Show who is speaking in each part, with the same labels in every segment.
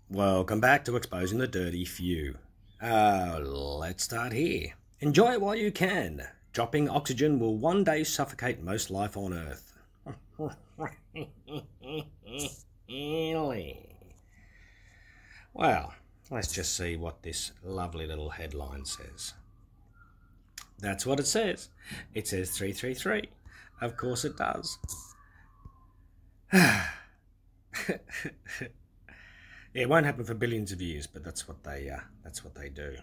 Speaker 1: Welcome back to Exposing the Dirty Few. Let's start here. Enjoy it while you can. Dropping oxygen will one day suffocate most life on Earth. Well, let's just see what this lovely little headline says. That's what it says. It says 333. Of course it does. It won't happen for billions of years, but that's what they do.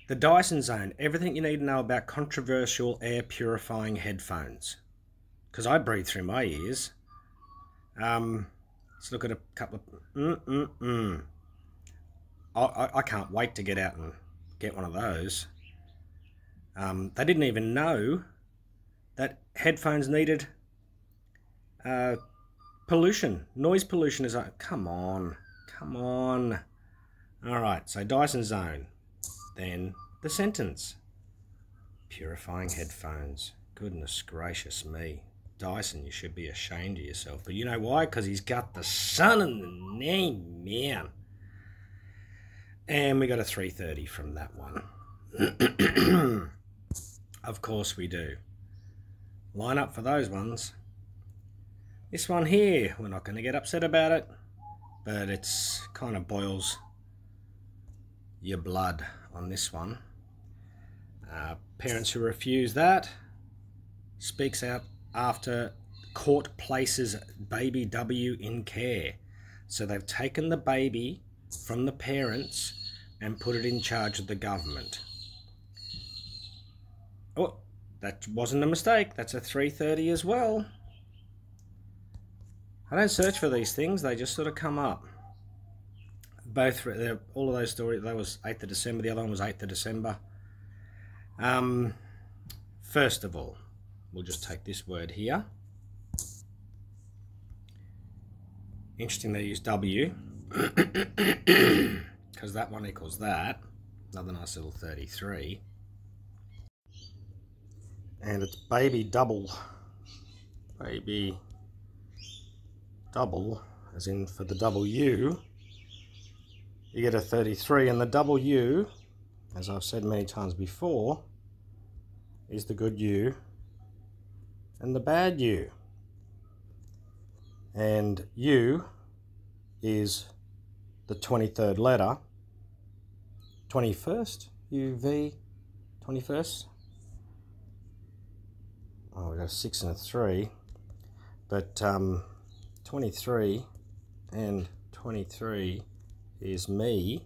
Speaker 1: The Dyson Zone. Everything you need to know about controversial air purifying headphones. Because I breathe through my ears. Let's look at a couple of... I can't wait to get out and get one of those. They didn't even know that headphones needed pollution. Noise pollution is like, come on. Alright, so Dyson Zone. Then the sentence. Purifying headphones. Goodness gracious me. Dyson, you should be ashamed of yourself. But you know why? Because he's got the sun in the name, man. And we got a 330 from that one. Of course we do. Line up for those ones. This one here, we're not going to get upset about it, but it's kind of boils your blood on this one. Parents who refuse that speaks out after court places baby W in care. So they've taken the baby from the parents and put it in charge of the government. Oh, that wasn't a mistake. That's a 330 as well. I don't search for these things, they just sort of come up. Both, all of those stories, that was 8th of December, the other one was 8th of December. First of all, we'll just take this word here. Interesting they use W, because that one equals that. Another nice little 33. And it's baby double. Baby double, as in for the W, you get a 33, and the W, as I've said many times before, is the good U and the bad U. And U is the 23rd letter, 21st, UV, 21st. Oh, we got a 6 and a 3, but 23 and 23 is me,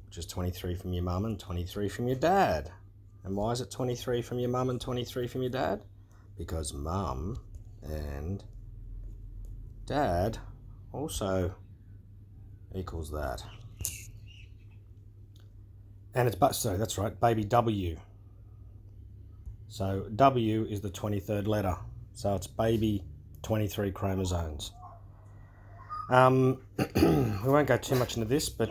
Speaker 1: which is 23 from your mum and 23 from your dad. And why is it 23 from your mum and 23 from your dad? Because mum and dad also equals that. And it's, so that's right, baby W. So W is the 23rd letter. So it's baby 23 chromosomes. We won't go too much into this, but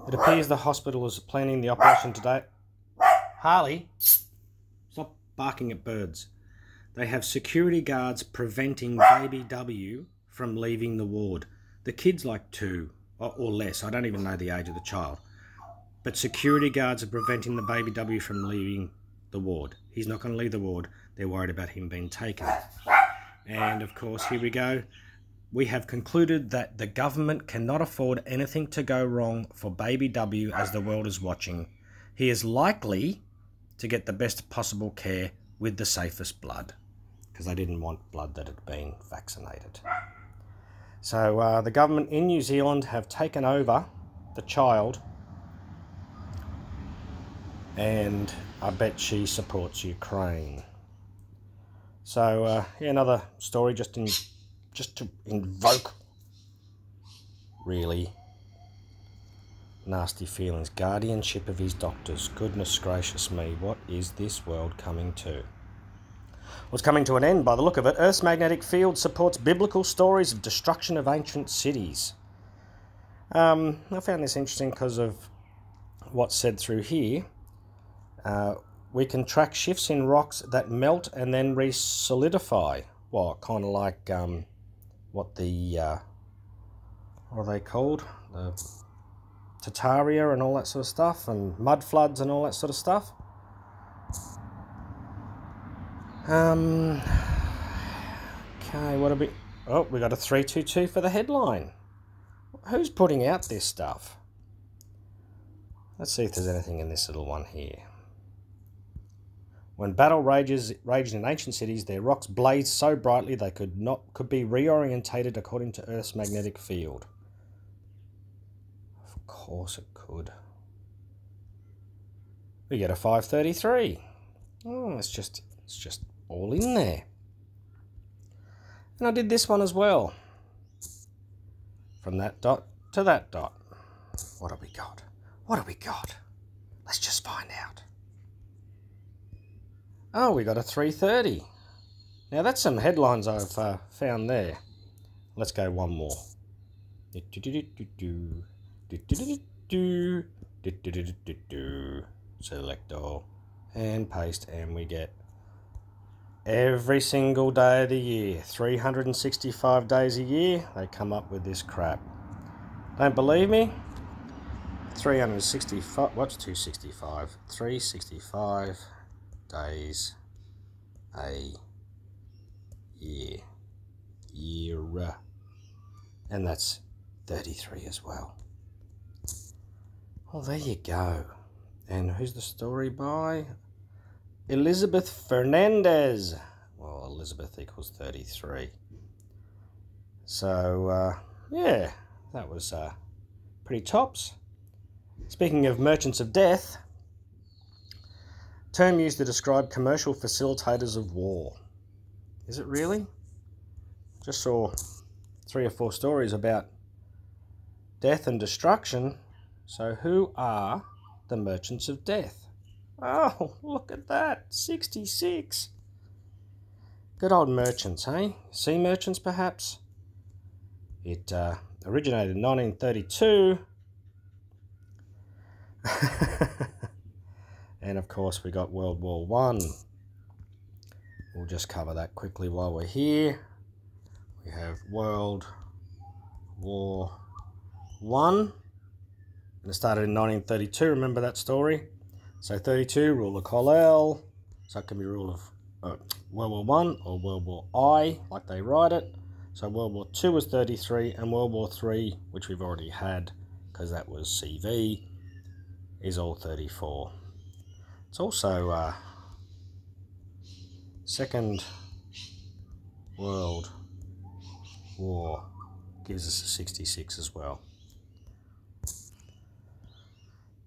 Speaker 1: it appears the hospital is planning the operation today. Harley, stop barking at birds. They have security guards preventing baby W from leaving the ward. The kid's like 2 or less. I don't even know the age of the child. But security guards are preventing the baby W from leaving the ward. He's not going to leave the ward. They're worried about him being taken. And of course, here we go. We have concluded that the government cannot afford anything to go wrong for baby W as the world is watching. He is likely to get the best possible care with the safest blood, because they didn't want blood that had been vaccinated. So the government in New Zealand have taken over the child, and I bet she supports Ukraine. So yeah, another story just to invoke really nasty feelings. Guardianship of his doctors. Goodness gracious me, what is this world coming to? Well, it's coming to an end by the look of it. Earth's magnetic field supports biblical stories of destruction of ancient cities. I found this interesting because of what's said through here. We can track shifts in rocks that melt and then re-solidify. Well, kind of like what the what are they called? The Tataria and all that sort of stuff, and mud floods and all that sort of stuff. Okay, what a bit. Oh, we got a 322 for the headline. Who's putting out this stuff? Let's see if there's anything in this little one here. When battle raged in ancient cities, their rocks blazed so brightly they could be reorientated according to Earth's magnetic field. Of course it could. We get a 533. Oh, it's just all in there. And I did this one as well. From that dot to that dot. What have we got? What have we got? Let's just find out. Oh, we got a 330. Now that's some headlines I've found there. Let's go one more. Select all and paste, and we get every single day of the year, 365 days a year, they come up with this crap. Don't believe me? 365, what's 265? 365 days a year. And that's 33 as well. Well, there you go. And who's the story by? Elizabeth Fernandez. Well, Elizabeth equals 33. So, yeah, that was pretty tops. Speaking of merchants of death, term used to describe commercial facilitators of war. Is it really? Just saw 3 or 4 stories about death and destruction. So who are the merchants of death? Oh, look at that, 66. Good old merchants, eh? Sea merchants, perhaps? It originated in 1932. And of course we got World War I. We'll just cover that quickly while we're here. We have World War I. And it started in 1932, remember that story? So 32, rule of Colel. So it can be rule of World War I or World War I, like they write it. So World War II was 33, and World War III, which we've already had, because that was CV, is all 34. It's also Second World War gives us a 66 as well.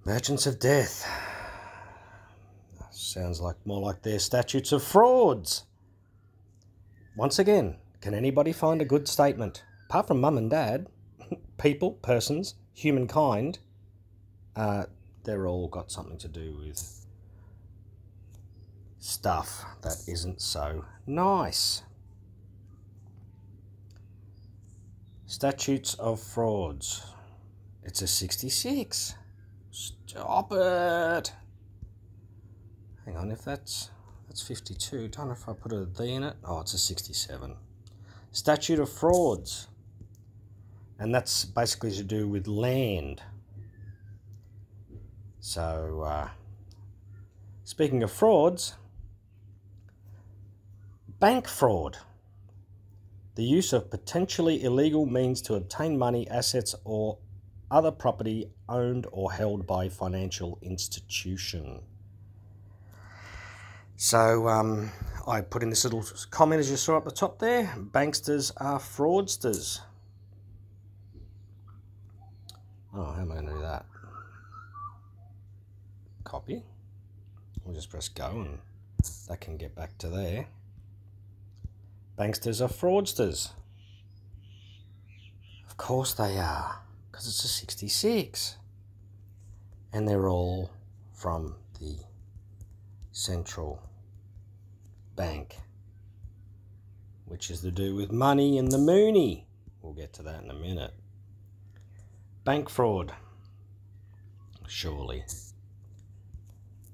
Speaker 1: Merchants of Death. Sounds like more like their statutes of frauds. Once again, can anybody find a good statement? Apart from mum and dad, people, persons, humankind, they're all got something to do with stuff that isn't so nice. Statutes of frauds. It's a 66. Stop it. Hang on, if that's 52. Don't know if I put a D in it. Oh, it's a 67. Statute of frauds. And that's basically to do with land. So, speaking of frauds, bank fraud. The use of potentially illegal means to obtain money, assets, or other property owned or held by a financial institution. So, I put in this little comment as you saw up the top there. Banksters are fraudsters. Oh, how am I going to do that? Copy. We'll just press go and that can get back to there. Banksters are fraudsters. Of course they are, because it's a 66. And they're all from the central bank, which is to do with money and the moonie. We'll get to that in a minute. Bank fraud. Surely.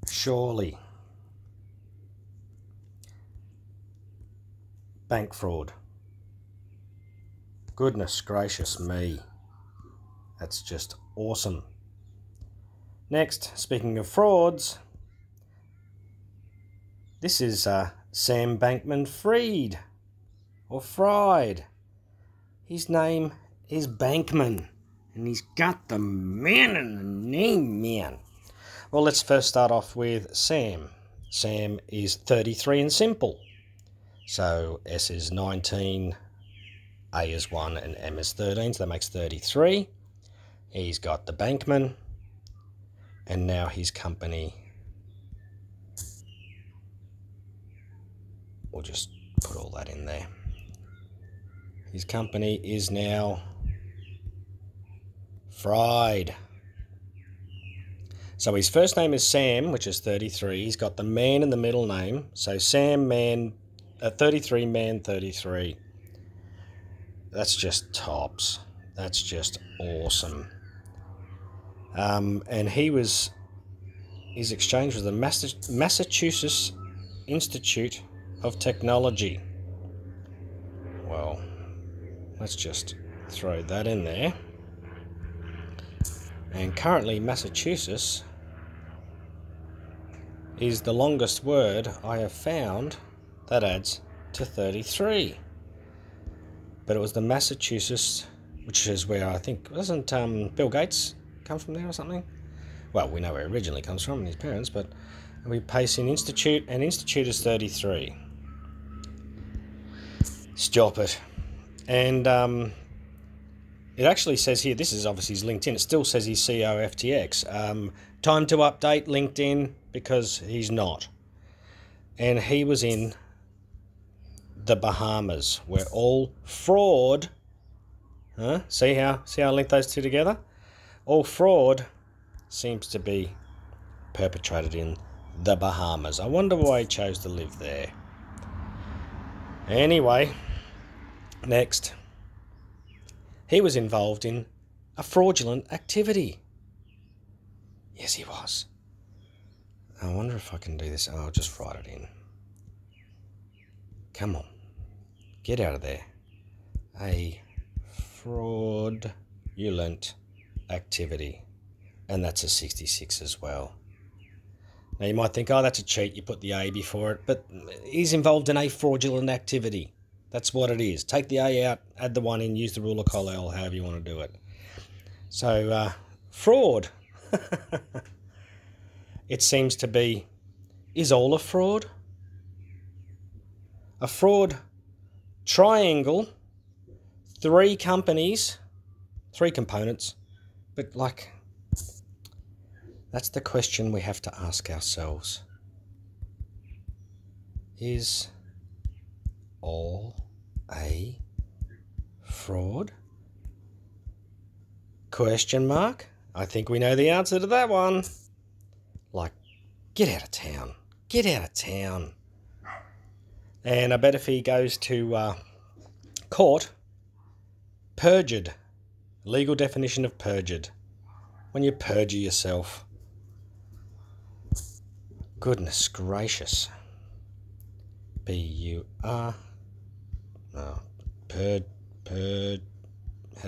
Speaker 1: Surely. Bank fraud. Goodness gracious me. That's just awesome. Next, speaking of frauds, this is Sam Bankman-Fried, or Fried. His name is Bankman, and he's got the man in the name, man. Well, let's first start off with Sam. Sam is 33 and simple. So S is 19, A is 1, and M is 13, so that makes 33. He's got the Bankman, and now his company, we'll just put all that in there. His company is now Fried. So his first name is Sam, which is 33. He's got the man in the middle name. So Sam, man, 33, man, 33. That's just tops. That's just awesome. And his exchange was the Massachusetts Institute of Technology. Well, let's just throw that in there. And currently Massachusetts is the longest word I have found that adds to 33. But it was the Massachusetts, which is where I think, doesn't Bill Gates come from there or something? Well, we know where it originally comes from, his parents, but we paste in institute, and institute is 33. Stop it. And it actually says here, this is obviously his LinkedIn, it still says he's CEO FTX. Time to update LinkedIn because he's not. And he was in the Bahamas, where all fraud, see how I linked those two together? All fraud seems to be perpetrated in the Bahamas. I wonder why he chose to live there. Anyway, next. He was involved in a fraudulent activity. Yes, he was. I wonder if I can do this. Oh, I'll just write it in. Come on. Get out of there. A fraudulent activity. And that's a 66 as well. Now you might think, oh, that's a cheat. You put the A before it. But he's involved in a fraudulent activity. That's what it is. Take the A out, add the 1 in, use the rule of Colel, however you want to do it. So, fraud. It seems to be, is all a fraud? A fraud triangle, 3 companies, 3 components, but like, that's the question we have to ask ourselves. Is all a fraud? Question mark? I think we know the answer to that one. Like, get out of town. Get out of town. And I bet if he goes to court, perjured. Legal definition of perjured. When you perjure yourself. Goodness gracious. P-U-R. Oh, how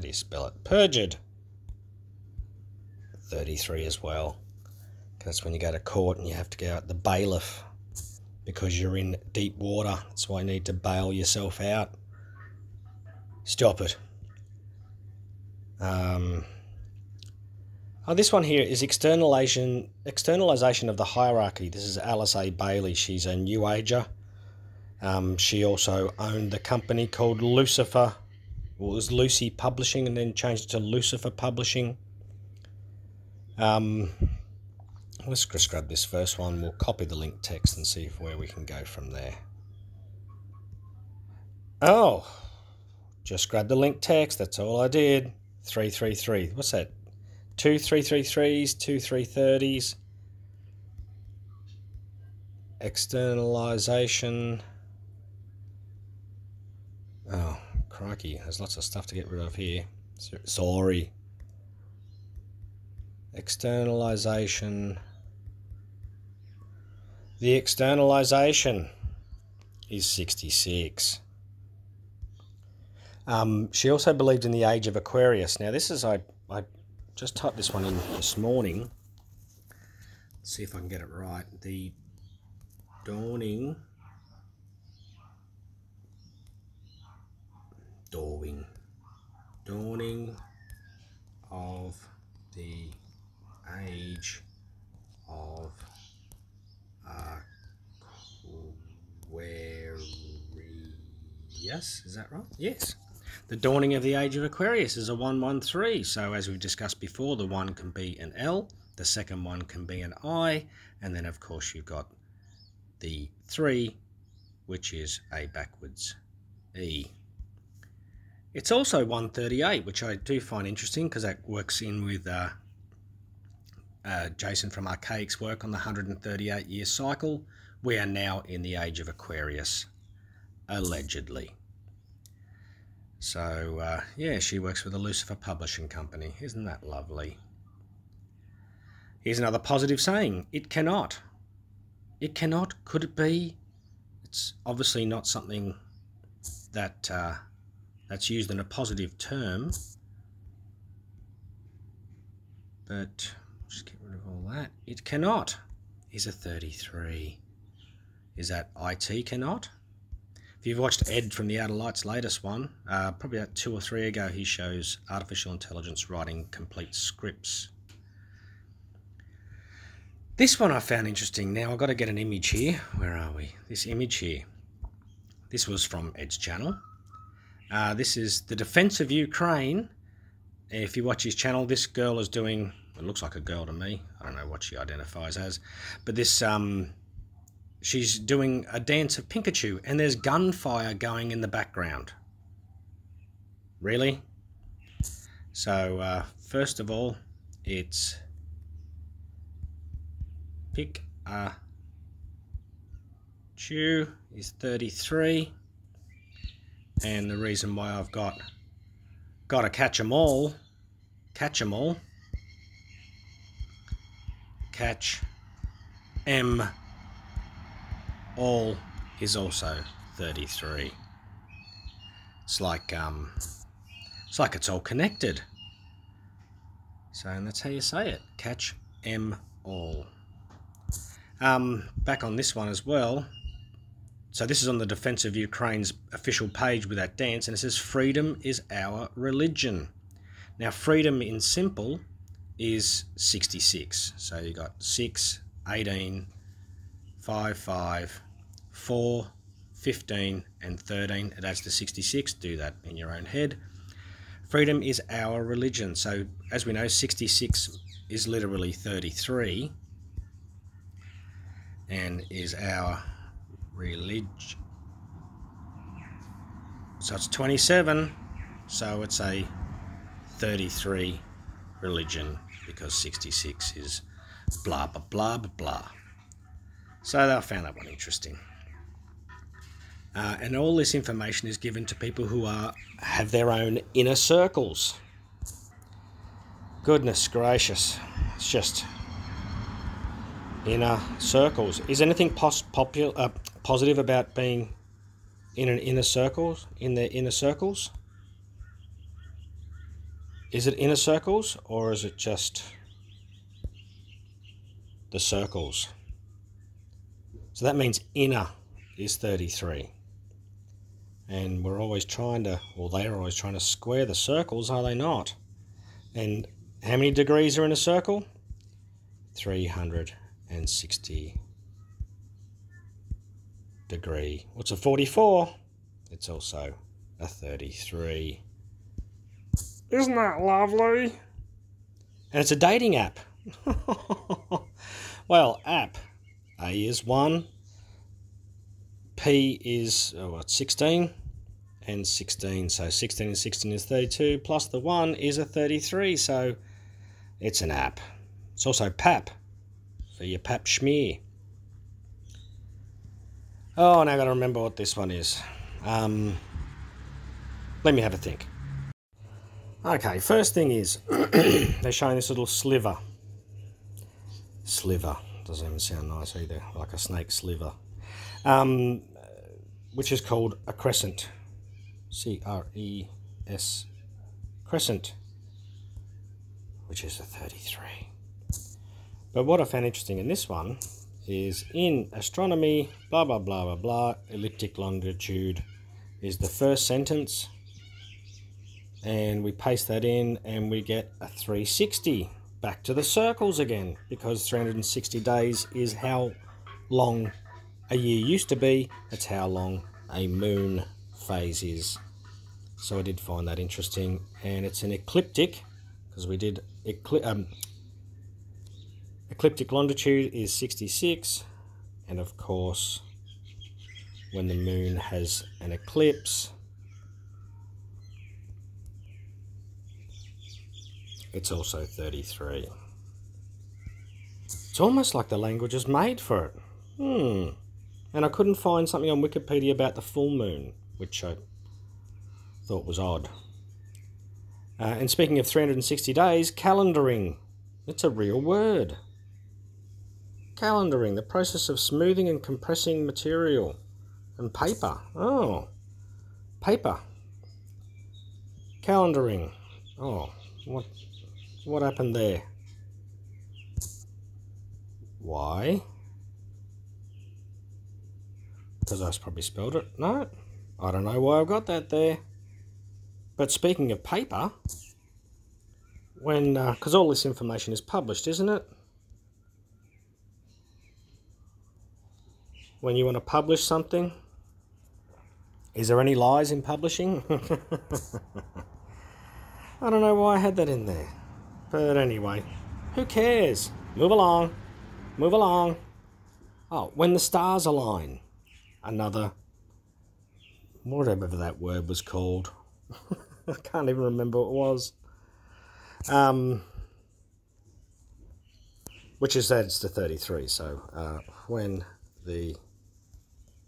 Speaker 1: do you spell it? Perjured. 33 as well. That's when you go to court and you have to go out the bailiff because you're in deep water. That's why you need to bail yourself out. Stop it. Oh, this one here is externalization of the hierarchy. This is Alice A. Bailey. She's a New Ager. She also owned the company called Lucifer. Well, it was Lucy Publishing and then changed it to Lucifer Publishing. Let's just grab this first one. We'll copy the link text and see where we can go from there. Oh, just grab the link text. That's all I did. 333. What's that? 2 333s, 2 330s. Externalization. Oh, crikey. There's lots of stuff to get rid of here. Sorry. Externalization. The externalization is 66. She also believed in the age of Aquarius. Now, this is, I just typed this one in this morning. Let's see if I can get it right. The dawning of the age of Aquarius. Is that right? Yes. The dawning of the age of Aquarius is a 113. So as we've discussed before, the 1 can be an L, the second one can be an I, and then of course you've got the 3, which is a backwards E. It's also 138, which I do find interesting because that works in with Jason from Archaic's work on the 138-year cycle. We are now in the age of Aquarius, allegedly. So, yeah, she works for the Lucifer Publishing Company. Isn't that lovely? Here's another positive saying. It cannot. It cannot. Could it be? It's obviously not something that that's used in a positive term. But just get rid of all that. It cannot is a 33. Is that IT cannot? If you've watched Ed from the Outer Lights' latest one, probably about 2 or 3 ago, he shows artificial intelligence writing complete scripts. This one I found interesting. Now I've got to get an image here. Where are we? This image here. This was from Ed's channel. This is the defense of Ukraine. If you watch his channel, this girl is doing, it looks like a girl to me. I don't know what she identifies as. But this, she's doing a dance of Pikachu, and there's gunfire going in the background. Really? So, first of all, it's Pikachu is 33. And the reason why I've got to catch 'em all, catch 'em all is also 33. It's like it's all connected. So, and that's how you say it. Catch 'em all. Back on this one as well. So this is on the Defense of Ukraine's official page with that dance, and it says, freedom is our religion. Now, freedom in simple is 66. So you got 6, 18, 5, 5, 4, 15, and 13. It adds to 66. Do that in your own head. Freedom is our religion. So, as we know, 66 is literally 33 and is our religion. So it's 27, so it's a 33 religion, because 66 is blah blah blah blah blah. So I found that one interesting. And all this information is given to people who have their own inner circles. Goodness gracious, it's just inner circles. Is anything positive about being in an inner circle? In the inner circles? Is it inner circles, or is it just the circles? So that means inner is 33. And we're always trying to, or they're always trying to square the circles, are they not? And how many degrees are in a circle? 360 degree. What's a 44? It's also a 33. Isn't that lovely? And it's a dating app. Well, app. A is 1. P is 16. And 16. So 16 and 16 is 32. Plus the 1 is a 33. So it's an app. It's also pap. For your pap schmear. Oh, now I've got to remember what this one is. Let me have a think. Okay, first thing is, they're showing this little sliver. Sliver. Doesn't even sound nice either, like a snake sliver. Which is called a crescent. C-R-E-S. Crescent. which is a 33. But what I found interesting in this one is in astronomy, blah, blah, blah, blah, blah, elliptic longitude is the first sentence. And we paste that in and we get a 360. Back to the circles again, because 360 days is how long a year used to be. That's how long a moon phase is. So I did find that interesting. And it's an ecliptic, because we did ecliptic longitude is 66. And of course, when the moon has an eclipse, it's also 33. It's almost like the language is made for it. And I couldn't find something on Wikipedia about the full moon, which I thought was odd. And speaking of 360 days, calendaring. It's a real word. Calendaring, the process of smoothing and compressing material. And paper. Oh, paper. Calendaring. Oh, what happened there? Why? Because I probably spelled it. No, I don't know why I've got that there. But speaking of paper, when because all this information is published, isn't it? When you want to publish something, is there any lies in publishing? I don't know why I had that in there. But anyway, who cares? Move along. Move along. Oh, when the stars align. Another, whatever that word was called. I can't even remember what it was. Which is that it's the 33. So when the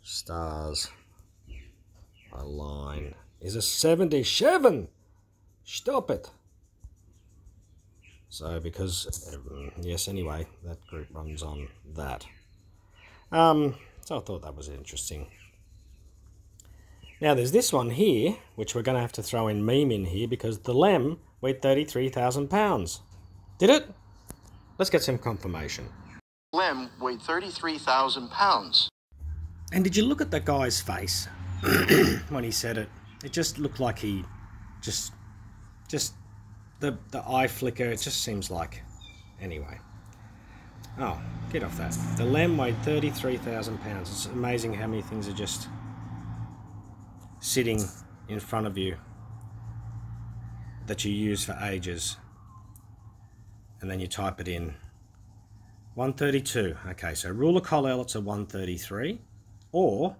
Speaker 1: stars align is a 77. Stop it. So because, yes, anyway, that group runs on that. So I thought that was interesting. Now there's this one here, which we're going to have to throw in meme in here because the Lem weighed 33,000 pounds. Did it? Let's get some confirmation.
Speaker 2: Lem weighed 33,000 pounds.
Speaker 1: And did you look at the guy's face when he said it? It just looked like he just the eye flicker, it just seems like, anyway. Oh, get off that. The Lem weighed 33,000 pounds. It's amazing how many things are just sitting in front of you that you use for ages. And then you type it in. 132. Okay, so rule of Colell, it's a 133. Or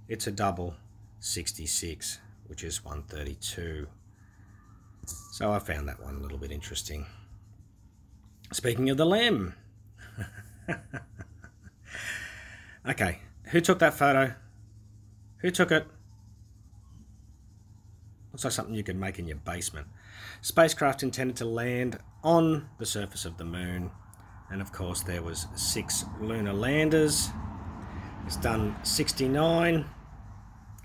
Speaker 1: it's a double 66, which is 132. So I found that one a little bit interesting. Speaking of the Lem. Okay, who took that photo? Who took it? Looks like something you could make in your basement. Spacecraft intended to land on the surface of the moon. And of course there was 6 lunar landers. It's done 69,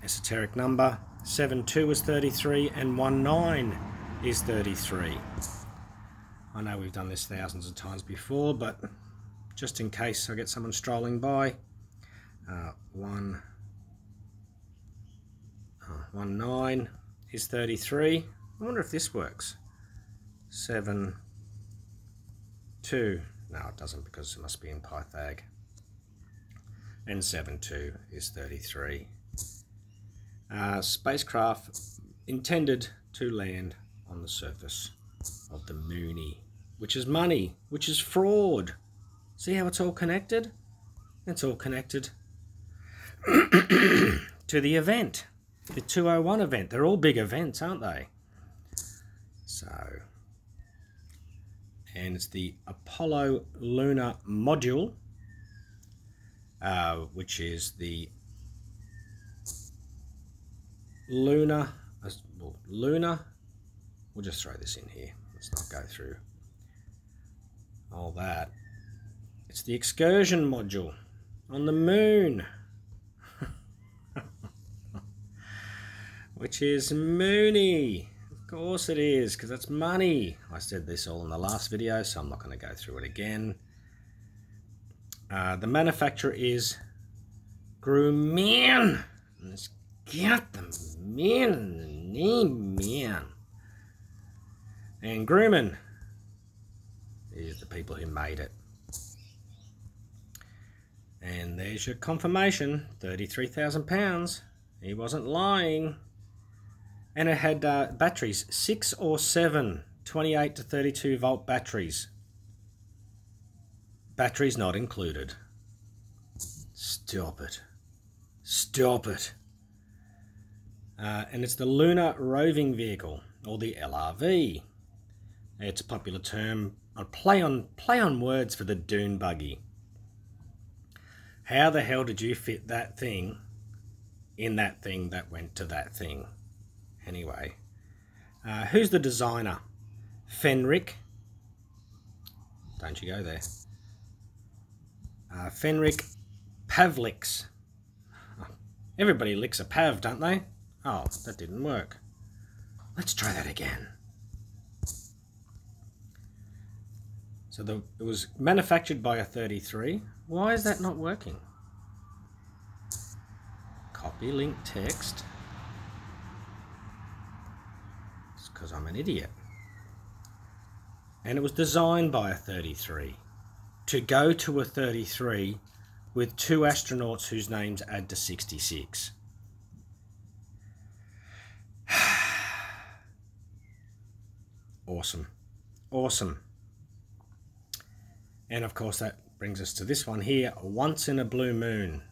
Speaker 1: esoteric number. 7-2 is 33 and 1-9 is 33. I know we've done this thousands of times before, but just in case I get someone strolling by, 1-9 is 33. I wonder if this works. 7-2. No, it doesn't, because it must be in Pythag. And 7-2 is 33. Spacecraft intended to land on the surface of the Moony, which is money, which is fraud. See how it's all connected? It's all connected to the event, the 201 event. They're all big events, aren't they? So, and it's the Apollo Lunar Module, which is the lunar, we'll just throw this in here. Let's not go through all that. It's the excursion module on the moon, which is Moony. Of course it is, because it's money. I said this all in the last video, so I'm not going to go through it again. The manufacturer is Grumman. Let's get them, man. And Grumman is the people who made it. And there's your confirmation, £33,000. He wasn't lying. And it had batteries, 6 or 7, 28 to 32 volt batteries. Batteries not included. Stop it. Stop it. And it's the Lunar Roving Vehicle, or the LRV. It's a popular term, a play on words for the dune buggy. How the hell did you fit that thing in that thing that went to that thing? Anyway, who's the designer? Fenric. Don't you go there. Fenric Pavlix. Everybody licks a pav, don't they? Oh, that didn't work. Let's try that again. So it was manufactured by a 33. Why is that not working? Copy link text. It's because I'm an idiot. And it was designed by a 33 to go to a 33 with 2 astronauts whose names add to 66. Awesome. Awesome. And of course that brings us to this one here, once in a blue moon,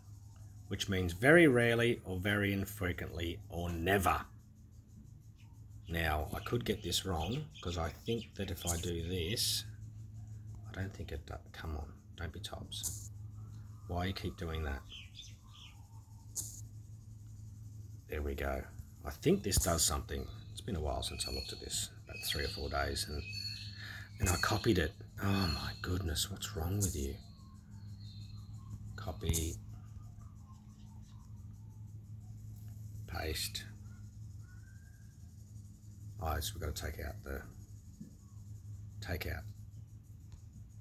Speaker 1: which means very rarely or very infrequently or never. Now, I could get this wrong, because I think that if I do this, I don't think it does. Come on, don't be tops. Why you keep doing that? There we go. I think this does something. It's been a while since I looked at this, about 3 or 4 days, and I copied it. Oh my goodness, what's wrong with you? Copy, paste. Oh, so we've got to take out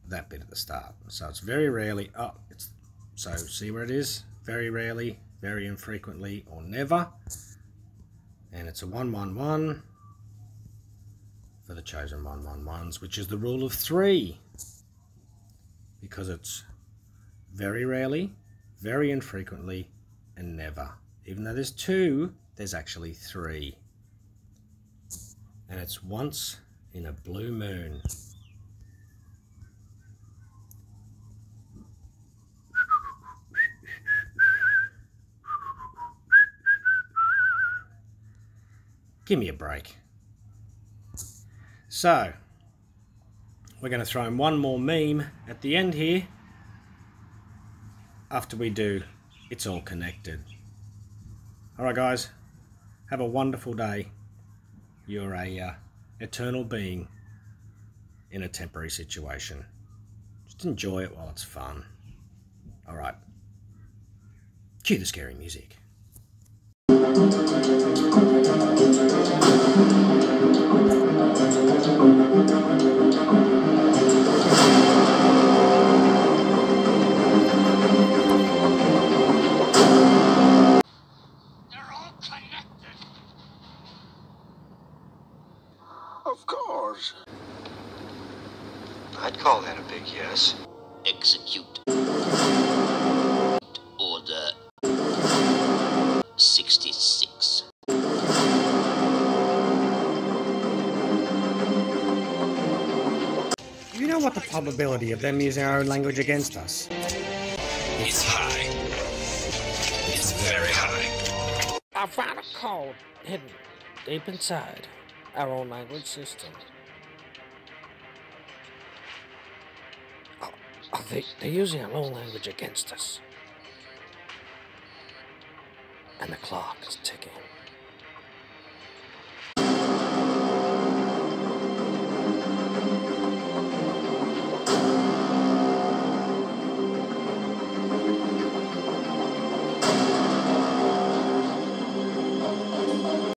Speaker 1: that bit at the start. So it's very rarely, so see where it is? Very rarely, very infrequently, or never. And it's a 111 for the chosen 111s, which is the rule of 3. Because it's very rarely, very infrequently, and never. Even though there's 2, there's actually 3. And it's once in a blue moon. Give me a break. So, we're going to throw in one more meme at the end here. After we do, it's all connected. Alright guys, have a wonderful day. You're a eternal being in a temporary situation. Just enjoy it while it's fun. Alright. Cue the scary music.
Speaker 2: Of course. I'd call that a big yes.
Speaker 3: Execute. Order 66.
Speaker 1: Do you know what the probability of them using our own language against us?
Speaker 3: It's high. It's very high.
Speaker 1: I found a code hidden deep inside our own language system. They're using our own language against us. And the clock is ticking.